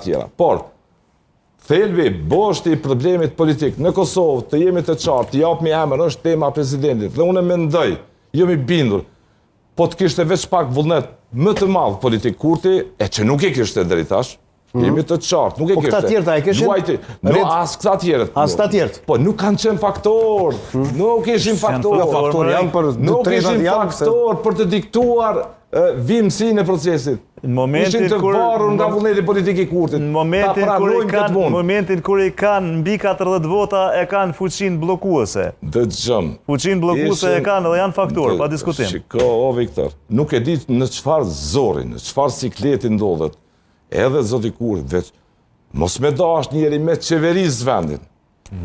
tjera. Por, thelbi, boshti i problemit politik në Kosovë, të jemi të qartë, të japmi emër, është tema e presidentit. Dhe unë mendoj, jam i bindur, po të kishte veç pak vullnet më të madh politik Kurti, e që nuk e kishte deri tash, jemi të qartë, nuk e kishte. Po këta tjerët, a e kishin? As këta tjerët. As këta tjerët. Po nuk kanë qenë faktor, nuk ishin faktor. Faktor janë për nuk ishin faktor për të diktuar vimësinë e procesit. Ishin të varur nga vullneti politik i Kurtit. Në momentin kur i kanë mbi 40 vota e kanë fuqinë bllokuese. Dëgjom. Fuqinë bllokuese e kanë dhe janë faktor, pa diskutim. Shiko, o Viktor, nuk e di në çfarë zori, në çfarë sikleti ndodhet. Edhe zoti Kurti, veç, mos me dash njeri me qeverisë vendin.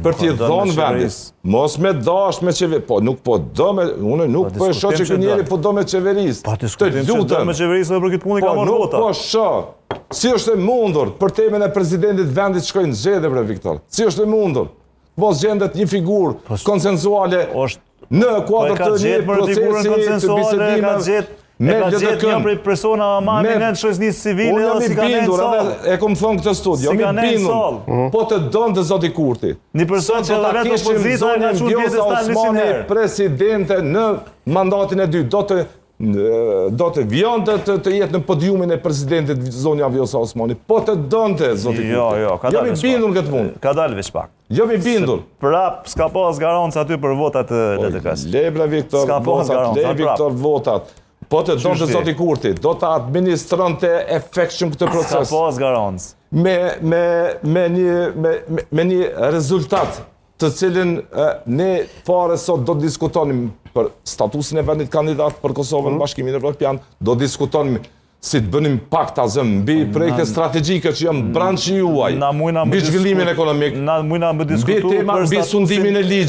Për t'i dhonë vendin. Mos me dash me qeverisë. Po, nuk po do me... Unë nuk po e shoh që kë njeri po do me qeverisë. Pa diskutim që do me qeverisë dhe për këtë punë i ka marrë vota. Po, nuk po shoh. Si është e mundur për temën e presidentit vendit shkojnë zgjedhje, bre Viktor? Si është e mundur? Mos gjendet një figurë konsensuale në kuadër të një procesi të bisedimeve. E ka gjetë një prej persona ma eminent shoqërisë civile dhe si ka nejnë salë. E kom thonë këtë studio, jam i bindur, po të donë të zoti Kurti. Një person që edhe vetë opozita e ka qunë pjedestal 100 herë. Presidente në mandatin e dytë, do të vjonte të jetë në podiumin e presidentit zonja Vjosa Osmani, po të donë të zoti Kurti. Jo, ka dalë veç pak. Jam i bindur në këtë punë. Ka dalë veç pak. Jam i bindur. Prap, s'ka pas garancë aty për votat e LTK-s. Lebra Viktor, votat. Po të donë të zoti Kurti, do të administronte efektshëm këtë proces. Ska pas garancë. Me një rezultat të cilin ne fare sot do të diskutonim për statusin e vendit kandidat për Kosovën, Bashkimin Evropian, do diskutonim si të bënim pakta mbi projekte strategjike që janë branshi juaj, mbi zhvillimin ekonomik, mbi sundimin e ligjit.